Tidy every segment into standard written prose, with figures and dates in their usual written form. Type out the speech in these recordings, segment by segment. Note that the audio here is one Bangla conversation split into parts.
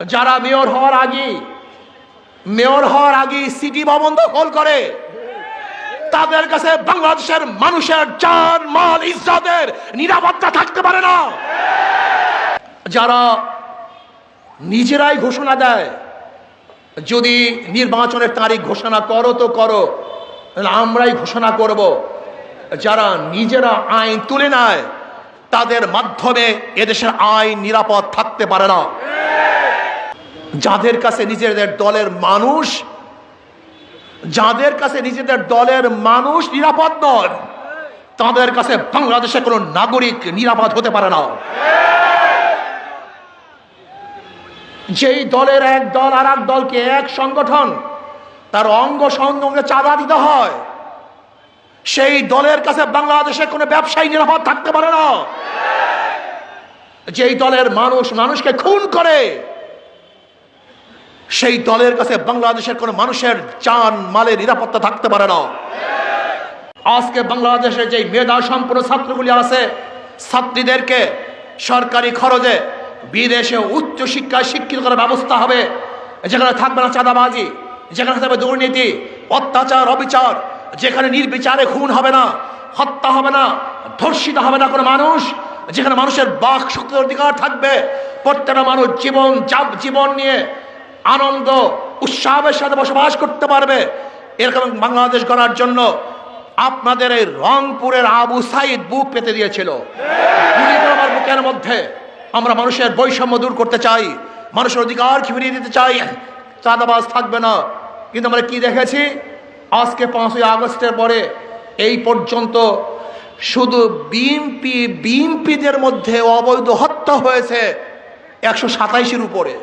যারা মেয়র হওয়ার আগে সিটি ভবন দখল করে, তাদের কাছে বাংলাদেশের মানুষের জান মাল ইজ্জতের নিরাপত্তা থাকতে পারে না। যারা নিজেরাই ঘোষণা দেয় যদি নির্বাচনের তারিখ ঘোষণা করো তো করো, আমরাই ঘোষণা করব, যারা নিজেরা আইন তুলে নেয় তাদের মাধ্যমে এদেশের আইন নিরাপদ থাকতে পারে না। যাদের কাছে নিজেদের দলের মানুষ নিরাপদ নয়, তাদের কাছে বাংলাদেশের কোনো নাগরিক নিরাপদ হতে পারে না। যেই দলের এক দল আর এক দলকে, এক সংগঠন তার অঙ্গ সংগঠনকে চাঁদা দিতে হয়, সেই দলের কাছে বাংলাদেশে কোনো ব্যবসায়ী নিরাপদ থাকতে পারে না। যেই দলের মানুষকে খুন করে, সেই দলের কাছে বাংলাদেশের কোনো মানুষের জান মালের নিরাপত্তা থাকতে পারে না। আজকে বাংলাদেশে যে মেধা সম্পন্ন ছাত্রগুলি আছে, ছাত্রীদেরকে সরকারি খরচে বিদেশে উচ্চ শিক্ষায় শিক্ষিত করার ব্যবস্থা হবে, যেখানে থাকবে না চাঁদাবাজি, যেখানে থাকবে দুর্নীতি, অত্যাচার, অবিচার, যেখানে নির্বিচারে খুন হবে না, হত্যা হবে না, ধর্ষিত হবে না কোনো মানুষ, যেখানে মানুষের বাক শক্তির অধিকার থাকবে, প্রত্যেকটা মানুষ জীবন নিয়ে আনন্দ উৎসাহের সাথে বসবাস করতে পারবে। এরকম বাংলাদেশ গড়ার জন্য আপনাদের এই রংপুরের আবু সাইদ বুক পেতে দিয়েছিল। আমার বুকের মধ্যে আমরা মানুষের বৈষম্য দূর করতে চাই, মানুষের অধিকার ফিরিয়ে দিতে চাই, চাঁদাবাজ থাকবে না। কিন্তু আমরা কি দেখেছি, আজকে 5ই আগস্টের পরে এই পর্যন্ত শুধু বিএনপিদের মধ্যে অবৈধ হত্যা হয়েছে 127-এর উপরে।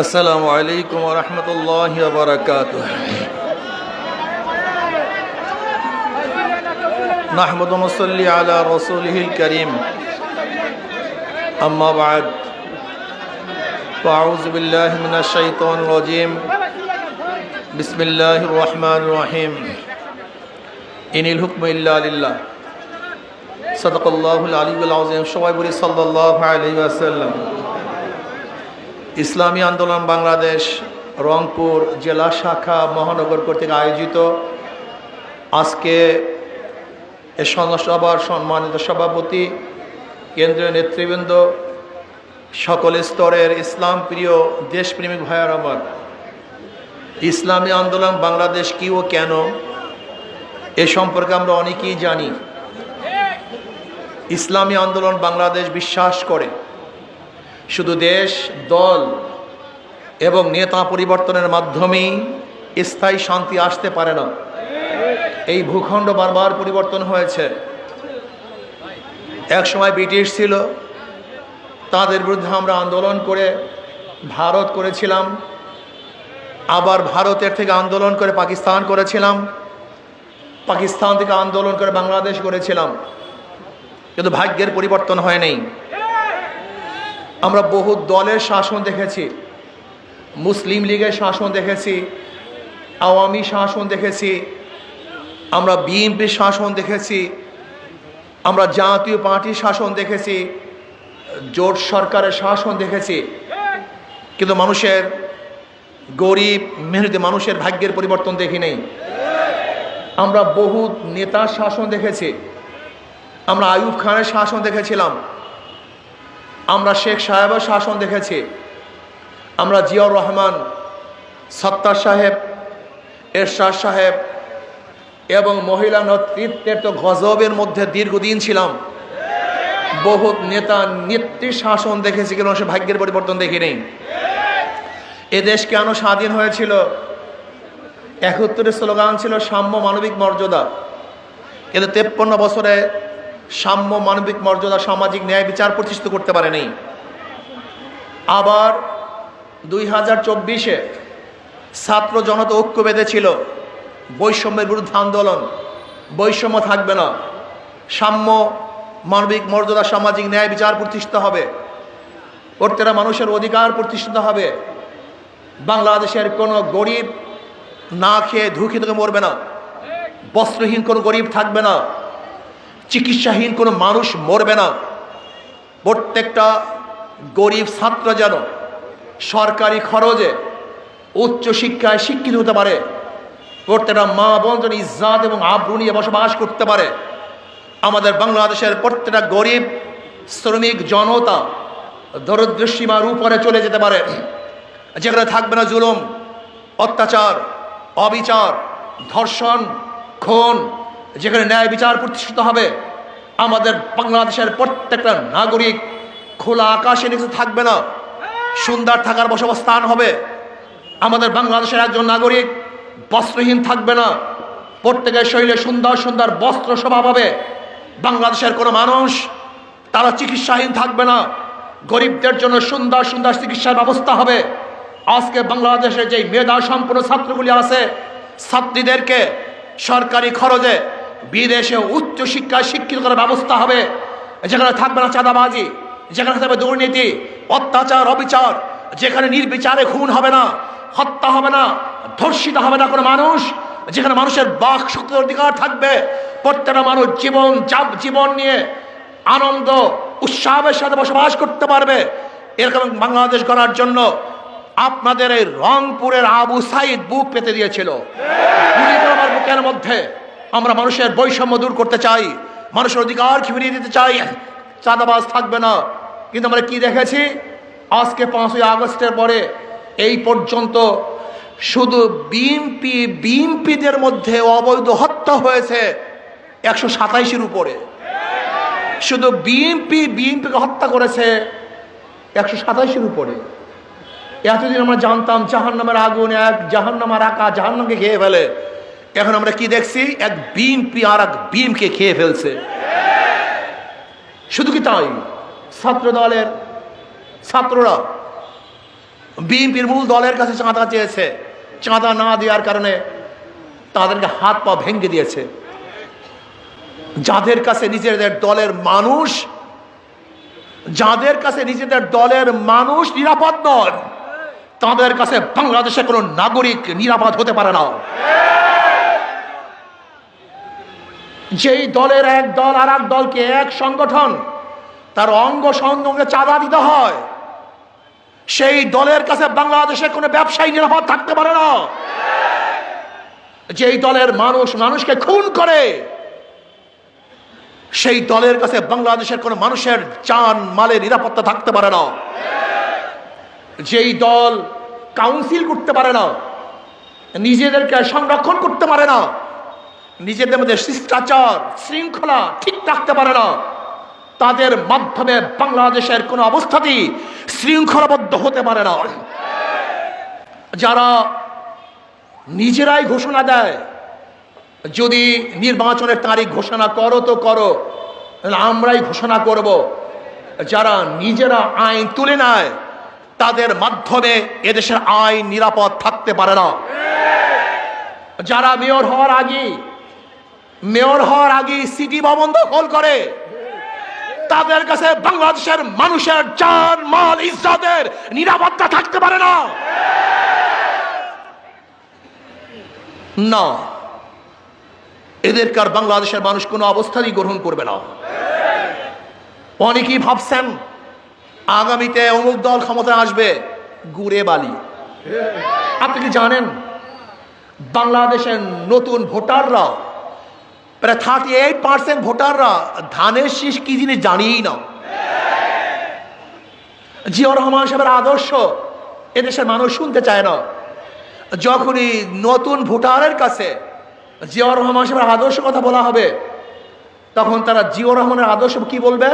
আসসালামু আলাইকুম ওয়া রাহমাতুল্লাহি ওয়া বারাকাতুহু। নাহমাদু ওয়া নুসাল্লি আলা রাসূলিহিল কারীম, আম্মা বা'দ, ফাআউযু বিল্লাহি মিনাশ শাইতানির রাজীম, বিসমিল্লাহির রহমানির রহিম। ইনিল হুকমু ইল্লা লিল্লাহ, সাদাকাল্লাহুল আলিয়্যুল আযীম। সবাই বলি সাল্লাল্লাহু আলাইহি ওয়াসাল্লাম। ইসলামী আন্দোলন বাংলাদেশ রংপুর জেলা শাখা মহানগর কর্তৃক আয়োজিত আজকে এ সভার সম্মানিত সভাপতি, কেন্দ্রীয় নেতৃবৃন্দ, সকল স্তরের ইসলাম প্রিয় দেশপ্রেমিক ভাইয়ের আমার, ইসলামী আন্দোলন বাংলাদেশ কি ও কেন এ সম্পর্কে আমরা অনেকেই জানি। ইসলামী আন্দোলন বাংলাদেশ বিশ্বাস করে শুধু দেশ, দল এবং নেতা পরিবর্তনের মাধ্যমেই স্থায়ী শান্তি আসতে পারে না। এই ভূখণ্ড বারবার পরিবর্তন হয়েছে। এক সময় ব্রিটিশ ছিল, তাদের বিরুদ্ধে আমরা আন্দোলন করে ভারত করেছিলাম, আবার ভারতের থেকে আন্দোলন করে পাকিস্তান করেছিলাম, পাকিস্তান থেকে আন্দোলন করে বাংলাদেশ করেছিলাম, কিন্তু ভাগ্যের পরিবর্তন হয় নাই। আমরা বহু দলের শাসন দেখেছি, মুসলিম লীগের শাসন দেখেছি, আওয়ামী শাসন দেখেছি, আমরা বিএনপির শাসন দেখেছি, আমরা জাতীয় পার্টির শাসন দেখেছি, জোট সরকারের শাসন দেখেছি, কিন্তু মানুষের, গরিব মেহনতি মানুষের ভাগ্যের পরিবর্তন দেখি নেই। আমরা বহু নেতার শাসন দেখেছি, আমরা আইয়ুব খানের শাসন দেখেছিলাম, আমরা শেখ সাহেবের শাসন দেখেছি, আমরা জিয়াউর রহমান, সত্তার সাহেব, এরশাদ সাহেব এবং মহিলা নেতৃত্বের তো গজবের মধ্যে দীর্ঘদিন ছিলাম। বহু নেতা নেত্রীর শাসন দেখেছি, কিন্তু সে ভাগ্যের পরিবর্তন দেখি নেই। এদেশ কেন স্বাধীন হয়েছিল? 71-এর স্লোগান ছিল সাম্য মানবিক মর্যাদা, কিন্তু 53 বছরে সাম্য মানবিক মর্যাদা, সামাজিক ন্যায় বিচার প্রতিষ্ঠিত করতে পারেনি। আবার 2024-এ ছাত্র জনতা ঐক্য বেঁধেছিল, বৈষম্যের বিরুদ্ধে আন্দোলন, বৈষম্য থাকবে না, সাম্য মানবিক মর্যাদা, সামাজিক ন্যায় বিচার প্রতিষ্ঠিত হবে, প্রত্যেকটা মানুষের অধিকার প্রতিষ্ঠিত হবে। বাংলাদেশের কোনো গরিব না খেয়ে ধুকে ধুকে মরবে না, বস্ত্রহীন কোনো গরিব থাকবে না, চিকিৎসাহীন কোনো মানুষ মরবে না। প্রত্যেকটা গরিব ছাত্র যেন সরকারি খরচে উচ্চশিক্ষায় শিক্ষিত হতে পারে, প্রত্যেকটা মা বোন যেন ইজ্জত এবং আবরু নিয়ে বসবাস করতে পারে। আমাদের বাংলাদেশের প্রত্যেকটা গরিব শ্রমিক জনতা দরিদ্র সীমার উপরে চলে যেতে পারে, যেখানে থাকবে না জুলুম, অত্যাচার, অবিচার, ধর্ষণ, খুন, যেখানে ন্যায় বিচার প্রতিষ্ঠিত হবে। আমাদের বাংলাদেশের প্রত্যেকটা নাগরিক খোলা আকাশের নিচে থাকবে না, সুন্দর থাকার বসবাস্থান হবে। আমাদের বাংলাদেশের একজন নাগরিক বস্ত্রহীন থাকবে না, প্রত্যেকের শরীরে সুন্দর সুন্দর বস্ত্র শোভা পাবে। বাংলাদেশের কোনো মানুষ তারা চিকিৎসাহীন থাকবে না, গরিবদের জন্য সুন্দর সুন্দর চিকিৎসার ব্যবস্থা হবে। আজকে বাংলাদেশে যে মেধা সম্পন্ন ছাত্রগুলি আছে, ছাত্রীদেরকে সরকারি খরচে বিদেশে উচ্চশিক্ষায় শিক্ষিত করার ব্যবস্থা হবে, যেখানে থাকবে না চাঁদাবাজি, যেখানে থাকবে দুর্নীতি, অত্যাচার, অবিচার, যেখানে নির্বিচারে খুন হবে না, হত্যা হবে না, ধর্ষিত হবে না কোনো মানুষ, যেখানে মানুষের বাক শক্তির অধিকার থাকবে, প্রত্যেকটা মানুষ জীবন নিয়ে আনন্দ উৎসাহের সাথে বসবাস করতে পারবে। এরকম বাংলাদেশ গড়ার জন্য আপনাদের এই রংপুরের আবু সাইদ বুক পেতে দিয়েছিল। আমার বুকের মধ্যে আমরা মানুষের বৈষম্য দূর করতে চাই, মানুষের অধিকার ফিরিয়ে দিতে চাই, চাঁদাবাজ থাকবে না। কিন্তু আমরা কি দেখেছি আজকে 5ই আগস্টের পরে এই পর্যন্ত শুধু বিএনপিদের মধ্যে অবৈধ হত্যা হয়েছে 127-এর উপরে। শুধু বিএনপিকে হত্যা করেছে 127-এর উপরে। এতদিন আমরা জানতাম জাহান্নামের আগুন এক জাহান্নামের আকা জাহান্নামকে খেয়ে ফেলে, এখন আমরা কি দেখছি এক বিএনপি আর এক বিএমকে খেয়ে ফেলছে। শুধু কি তাই, ছাত্র দলের ছাত্ররা বিএনপির মূল দলের কাছে চাঁদা চেয়েছে, চাঁদা না দেওয়ার কারণে তাদেরকে হাত পা ভেঙে দিয়েছে। যাদের কাছে নিজেদের দলের মানুষ নিরাপদ নয়, তাদের কাছে বাংলাদেশের কোনো নাগরিক নিরাপদ হতে পারে না। যেই দলের এক দল আর এক দলকে, এক সংগঠন তার অঙ্গ সংগঠনকে চাঁদা দিতে হয়, সেই দলের কাছে বাংলাদেশের কোনো ব্যবসায়ী নিরাপদ থাকতে পারে না। যেই দলের মানুষকে খুন করে, সেই দলের কাছে বাংলাদেশের কোনো মানুষের জান মালের নিরাপত্তা থাকতে পারে না। যেই দল কাউন্সিল করতে পারে না, নিজেদেরকে সংরক্ষণ করতে পারে না, নিজেদের মধ্যে শিষ্টাচার শৃঙ্খলা ঠিক রাখতে পারে না, তাদের মাধ্যমে বাংলাদেশের কোনো অবস্থাতেই শৃঙ্খলাবদ্ধ হতে পারে না। যারা নিজেরাই ঘোষণা দেয় যদি নির্বাচনের তারিখ ঘোষণা করো তো করো, আমরাই ঘোষণা করব, যারা নিজেরা আইন তুলে নেয় তাদের মাধ্যমে এদেশের আইন নিরাপদ থাকতে পারে না। যারা মেয়র হওয়ার আগে সিটি ভবন দখল করে, তাদের কাছে বাংলাদেশের মানুষের জান মাল ইজ্জতের নিরাপত্তা থাকতে পারে না। না, এদেরকে আর বাংলাদেশের মানুষ কোনো অবস্থাতেই গ্রহণ করবে না। অনেকেই ভাবছেন আগামীতে অমুক দল ক্ষমতায় আসবে, গুড়ে বালি। আপনি কি জানেন বাংলাদেশের নতুন ভোটাররা প্রায় 38% ভোটাররা ধানের শীষ কি জিনিস জানিই না। জিয়াউর রহমান সাহেবের আদর্শ এদেশের মানুষ শুনতে চায় না। যখনই নতুন ভোটারের কাছে জিয়াউর রহমান সাহেবের আদর্শ কথা বলা হবে, তখন তারা জিয়াউর রহমানের আদর্শ কি বলবে?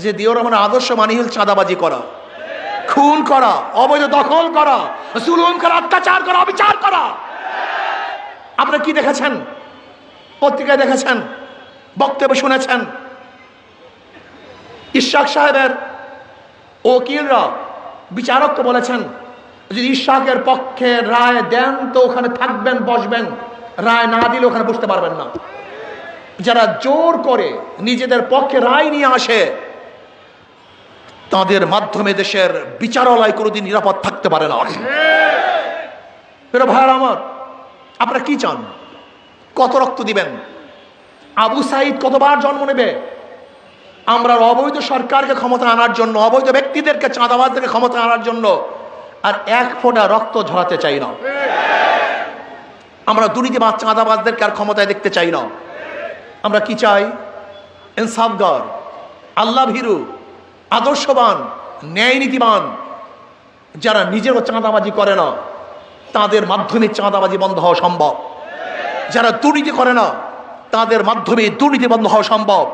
যে জিয়াউর রহমানের আদর্শ মানে হল চাঁদাবাজি করা, খুন করা, অবৈধ দখল করা, জুলুম করা, অত্যাচার করা, অবিচার করা। আপনারা কি দেখেছেন? পত্রিকায় দেখেছেন, বক্তব্য শুনেছেন। ইশাক সাহেবের উকিলরা, বিচারক তো বলেছেন যদি ইশাকের পক্ষে রায় দেন তো ওখানে থাকবেন, বসবেন, রায় না দিলে ওখানে বসতে পারবেন না। যারা জোর করে নিজেদের পক্ষে রায় নিয়ে আসে, তাদের মাধ্যমে দেশের বিচারালয় কোনোদিন নিরাপদ থাকতে পারে না। ভাইয়ার আমার, আপনারা কি চান? কত রক্ত দিবেন? আবু সাইদ কতবার জন্ম নেবে? আমরা অবৈধ সরকারকে ক্ষমতা আনার জন্য, অবৈধ ব্যক্তিদেরকে, চাঁদাবাজদেরকে ক্ষমতা আনার জন্য আর এক ফোঁটা রক্ত ঝরাতে চাই না। আমরা দুর্নীতিবাজ চাঁদাবাজদেরকে আর ক্ষমতায় দেখতে চাই না। আমরা কি চাই? ইনসাফগার, আল্লাহ ভীরু, আদর্শবান, ন্যায় নীতিবান, যারা নিজেরও চাঁদাবাজি করে না, তাদের মাধ্যমে চাঁদাবাজি বন্ধ হওয়া সম্ভব। যারা দুর্নীতি করে না, তাদের মাধ্যমে দুর্নীতি বন্ধ হওয়া সম্ভব।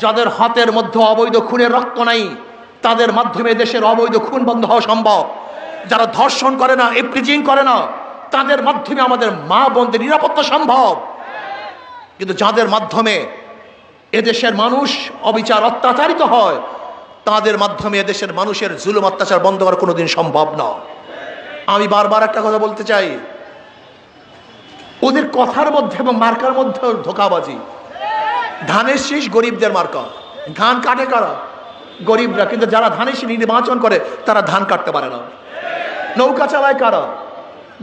যাদের হাতের মধ্যে অবৈধ খুনের রক্ত নাই, তাদের মাধ্যমে দেশের অবৈধ খুন বন্ধ হওয়া সম্ভব। যারা ধর্ষণ করে না, এপ্রিজিং করে না, তাদের মাধ্যমে আমাদের মা বোনদের নিরাপত্তা সম্ভব। কিন্তু যাদের মাধ্যমে এদেশের মানুষ অবিচার অত্যাচারিত হয়, তাদের মাধ্যমে এদেশের মানুষের জুলুম অত্যাচার বন্ধ করা কোনোদিন সম্ভব না। আমি বারবার একটা কথা বলতে চাই, ওদের কথার মধ্যে এবং মার্কার মধ্যে ধোঁকাবাজি। ধানের শীষ গরিবদের মার্কা, ধান কাটে কারা? গরিবরা। কিন্তু যারা ধানের শীষ নির্বাচন করে তারা ধান কাটতে পারে না। নৌকা চালায় কারা?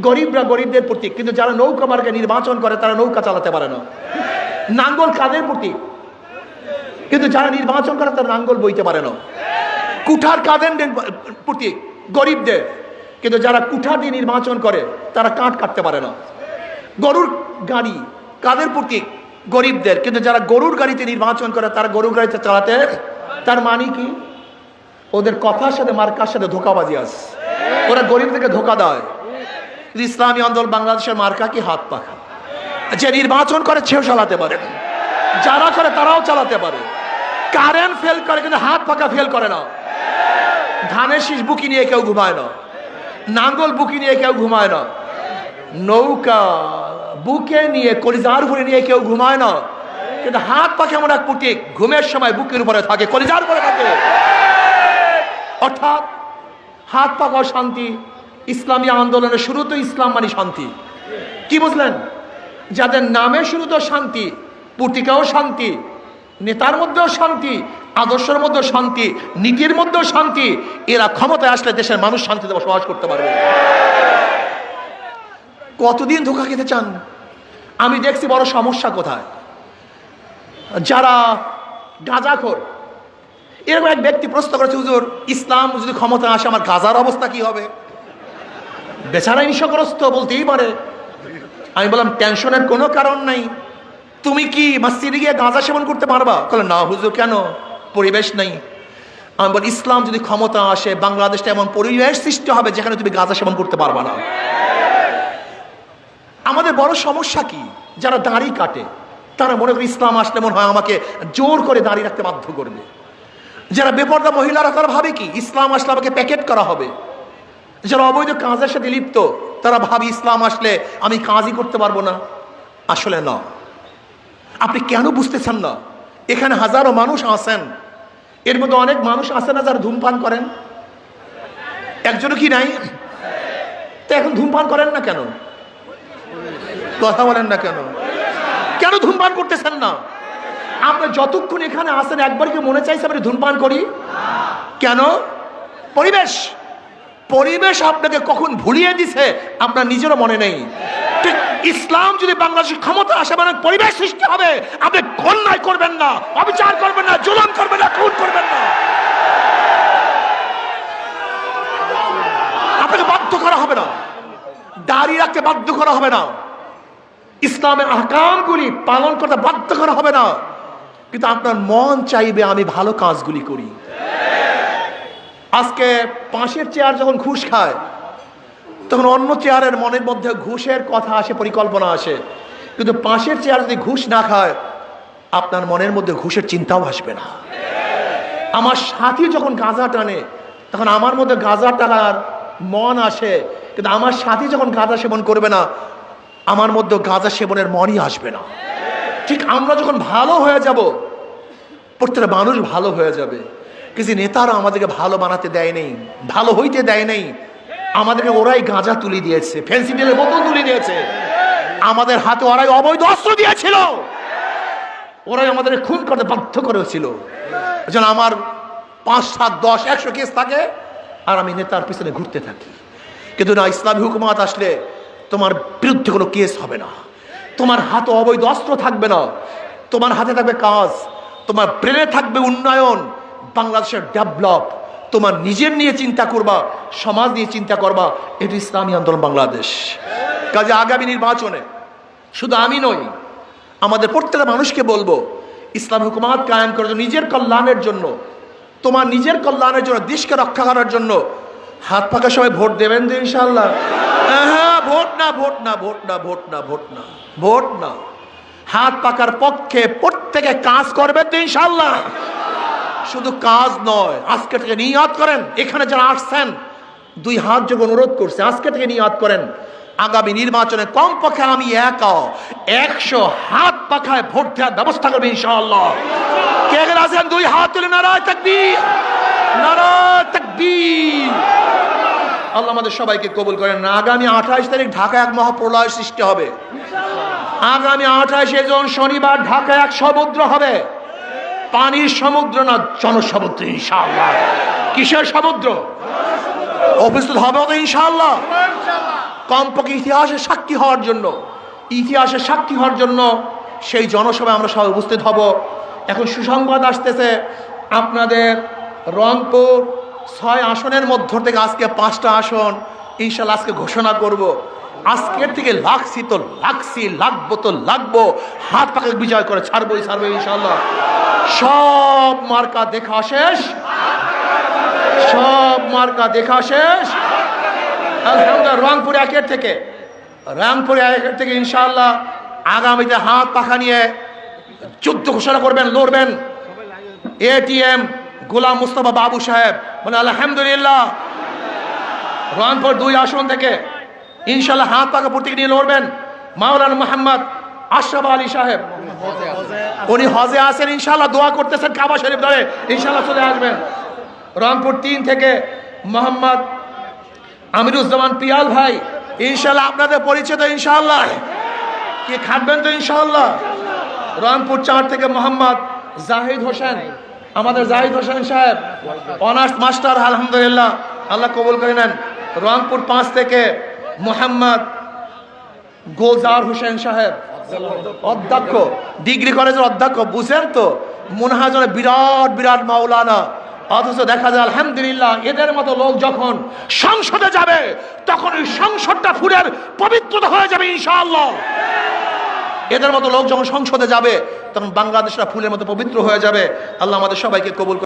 গরিবরা, গরিবদের প্রতীক। কিন্তু যারা নৌকা মার্কে নির্বাচন করে তারা নৌকা চালাতে পারে না। নাঙ্গল কাদের প্রতীক? কিন্তু যারা নির্বাচন করে তারা নাঙ্গল বইতে পারে না। কুঠার কাদের প্রতীক? গরিবদের। কিন্তু যারা কুঠার দিয়ে নির্বাচন করে তারা কাঠ কাটতে পারে না। গরুর গাড়ি কাদের প্রতীক? গরিবদের। কিন্তু যারা গরুর গাড়িতে নির্বাচন করে তারা গরুর গাড়িতে চালাতে, তার মানে কি? ওদের কথার সাথে মার্কার সাথে ধোঁকাবাজি আছে। ওরা গরিবদেরকে ধোঁকা দেয়। ইসলামী আন্দোলন বাংলাদেশের মার্কা কি? হাত পাখা। যে নির্বাচন করে সেও চালাতে পারে, যারা করে তারাও চালাতে পারে। কারেন্ট ফেল করে কিন্তু হাত পাখা ফেল করে না। ধানের শীষ বুকি নিয়ে কেউ ঘুমায় না, নাঙ্গল বুকি নিয়ে কেউ ঘুমায় না, নৌকা বুকে নিয়ে, কলিজার উপরে নিয়ে কেউ ঘুমায় না। কিন্তু হাত পা কেমন এক প্রতীক, ঘুমের সময় বুকের উপরে থাকে, কলিজার উপরে থাকে। অর্থাৎ হাত পাকাও শান্তি। ইসলামী আন্দোলনের শুরু তো ইসলাম মানে শান্তি। কি বুঝলেন? যাদের নামে শুরু তো শান্তি, প্রতীকাও শান্তি, নেতার মধ্যেও শান্তি, আদর্শের মধ্যেও শান্তি, নীতির মধ্যেও শান্তি। এরা ক্ষমতায় আসলে দেশের মানুষ শান্তিতে বসবাস করতে পারবে। কতদিন ধোঁকা খেতে চান? আমি দেখছি বড় সমস্যা কোথায়। যারা গাঁজাখোর, এরকম এক ব্যক্তি প্রশ্ন করেছে, হুজুর ইসলাম যদি ক্ষমতা আসে আমার গাঁজার অবস্থা কি হবে? বেচারাই নিশাগ্রস্ত, বলতেই পারে। আমি বললাম টেনশনের কোনো কারণ নাই, তুমি কি মসজিদে গিয়ে গাঁজা সেবন করতে পারবা? বলে না হুজুর, কেন? পরিবেশ নেই। আমি বলি ইসলাম যদি ক্ষমতা আসে বাংলাদেশটা এমন পরিবেশ সৃষ্টি হবে যেখানে তুমি গাঁজা সেবন করতে পারবা না। আমাদের বড় সমস্যা কি? যারা দাড়ি কাটে তারা মনে করে ইসলাম আসলে মনে হয় আমাকে জোর করে দাড়ি রাখতে বাধ্য করবে। যারা বেপর্দা মহিলারা তারা ভাবে কি ইসলাম আসলে আমাকে প্যাকেট করা হবে। যারা অবৈধ কাজের সাথে লিপ্ত তারা ভাবে ইসলাম আসলে আমি কাজই করতে পারবো না। আসলে না। আপনি কেন বুঝতেছেন না? এখানে হাজারো মানুষ আছেন, এর মধ্যে অনেক মানুষ আছে না যারা ধূমপান করেন? একজনও কি নাই? তো এখন ধূমপান করেন না কেন? কথা বলেন না কেন? কেন ধূমপান করতেছেন না? আপনি যতক্ষণ এখানে আসেন একবার কি মনে চাইছে আপনি ধূমপান করি? কেন? পরিবেশ। পরিবেশ আপনাকে কখন ভুলিয়ে দিছে আপনার নিজেরও মনে নেই। ঠিক ইসলাম যদি বাংলাদেশের ক্ষমতা আসে মানে পরিবেশ সৃষ্টি হবে। আপনি অন্যায় করবেন না, অবিচার করবেন না, জুলুম করবেন না, খুন করবেন না। আপনাকে বাধ্য করা হবে না, দাঁড়িয়ে রাখতে বাধ্য করা হবে না, ইসলামের আহকামগুলি পালন করতে বাধ্য করা হবে না। কিন্তু আপনার মন চাইবে আমি ভালো কাজগুলি করি। আজকে পাশের চেয়ার যখন ঘুষ খায় তখন অন্য চেয়ারের মনের মধ্যে ঘুষের কথা আসে, পরিকল্পনা আসে। কিন্তু পাশের চেয়ার যদি ঘুষ না খায় আপনার মনের মধ্যে ঘুষের চিন্তাও আসবে না। আমার সাথী যখন গাঁজা টানে তখন আমার মধ্যে গাঁজা টানার মন আসে, কিন্তু আমার সাথী যখন গাঁজা সেবন করবে না আমার মধ্যে গাঁজা সেবনের মনই আসবে না। ঠিক আমরা যখন ভালো হয়ে যাব প্রত্যেকটা মানুষ ভালো হয়ে যাবে। কিছু নেতারা আমাদেরকে ভালো বানাতে দেয় নেই, ভালো হইতে দেয় নেই। আমাদেরকে ওরাই গাঁজা তুলে দিয়েছে, ফেন্সিডিলের বোতল তুলে দিয়েছে, আমাদের হাতে ওরাই অবৈধ অস্ত্র দিয়েছিল, ওরাই আমাদের খুন করতে বাধ্য করেছিল। যেন আমার 5, 7, 10, 100 কেস থাকে আর আমি নেতার পিছনে ঘুরতে থাকি। কিন্তু না, ইসলামী হুকুমত আসলে তোমার বিরুদ্ধে কোনো কেস হবে না, তোমার হাতে অবৈধ অস্ত্র থাকবে না, তোমার হাতে থাকবে কাজ, তোমার ব্রেনে থাকবে উন্নয়ন, বাংলাদেশের ডেভেলপ, তোমার নিজের নিয়ে চিন্তা করবা, সমাজ নিয়ে চিন্তা করবা। এটি ইসলামী আন্দোলন বাংলাদেশ। কাজে আগামী নির্বাচনে শুধু আমি নই, আমাদের প্রত্যেকটা মানুষকে বলবো, ইসলাম হুকুমাত কায়েম করার জন্য, নিজের কল্যাণের জন্য, তোমার নিজের কল্যাণের জন্য, দেশকে রক্ষা করার জন্য হাত পাকা সবাই ভোট দেবেন তো ইনশাআল্লাহ? হ্যাঁ, ভোট না, ভোট না, ভোট না, ভোট না, ভোট না, ভোট না, হাত পাকার পক্ষে প্রত্যেকে কাজ করবেন তো ইনশাআল্লাহ? শুধু কাজ নয়, আজকে থেকে নিয়াত করেন, এখানে যারা আসছেন দুই হাত যোগ অনুরোধ করছে, আজকে থেকে নিয়াত করেন আগামী নির্বাচনে কমপক্ষে আমি 100 হাত পাখায় ভোট দেওয়ার ব্যবস্থা করবে ইনশাআল্লাহ। কে কে আছেন দুই হাত তুলে নারায়ে তাকবীর, নারায়ে তাকবীর। আল্লাহ আমাদের সবাইকে কবুল করেন। আগামী 28 তারিখ ঢাকা এক মহাপ্রলয় সৃষ্টি হবে। আগামী 28 জন শনিবার ঢাকা এক সমুদ্র হবে, পানির সমুদ্র না, জনসমুদ্র ইনশাআল্লাহ। কিসের সমুদ্র? উপস্থিত হবে তো ইনশাআল্লাহ। কমপক্ষে ইতিহাসের সাক্ষী হওয়ার জন্য, ইতিহাসের সাক্ষী হওয়ার জন্য সেই জনসভায় আমরা সবাই উপস্থিত হব। এখন সুসংবাদ আসতেছে, আপনাদের রংপুর 6 আসনের মধ্য থেকে আজকে 5টা আসন ইনশাআল্লাহ আজকে ঘোষণা করব। আজকের থেকে লাগছি তো লাগছি, লাগবো তো লাগবো, হাত পাকে বিজয় করে ছাড়বই ছাড়বো ইনশাআল্লাহ। সব মার্কা দেখা শেষ, সব মার্কা দেখা শেষ। আলহামদুলিল্লাহ, রংপুর 1 থেকে, রংপুর 1 থেকে ইনশাআল্লাহ আগামীতে হাত পাখা নিয়ে যুদ্ধ ঘোষণা করবেন, লড়বেন। এটিএম গোলাম মুস্তফা বাবু সাহেব মানে আলহামদুলিল্লাহ রংপুর 2 আসন থেকে ইনশাআল্লাহ হাত পাখা প্রতীক নিয়ে লড়বেন। মাওলানা মোহাম্মদ আশরাফ আলী সাহেব, উনি হজে আছেন ইনশাআল্লাহ, দোয়া করতেছেন কাবা শরীফ ধরে, ইনশাআল্লাহ চলে আসবেন। রংপুর 3 থেকে মোহাম্মদ আমিরুজ্জামান পিয়াল ভাই, ইনশাআল্লাহ আপনাদের পরিচয় তো ইনশাআল্লাহ, কি খাটবেন তো ইনশাআল্লাহ। রংপুর 4 থেকে মোহাম্মদ জাহিদ হোসেন, আমাদের জাহিদ হোসেন সাহেব অনার্স মাস্টার, আলহামদুলিল্লাহ, আল্লাহ কবুল করে নেন। রংপুর 5 থেকে মোহাম্মদ গোলজার হোসেন সাহেব, অধ্যক্ষ, ডিগ্রি কলেজের অধ্যক্ষ, বুঝেন তো, মনে হয় যেন বিরাট বিরাট মাওলানা, অথচ দেখা যায় আলহামদুলিল্লাহ এদের মতো লোক যখন সংসদে যাবে তখন ওই সংসদটা ফুলের পবিত্রতা হয়ে যাবে ইনশাআল্লাহ। এদের মতো লোক যখন সংসদে যাবে তখন বাংলাদেশটা ফুলের মতো পবিত্র হয়ে যাবে। আল্লাহ আমাদের সবাইকে কবুল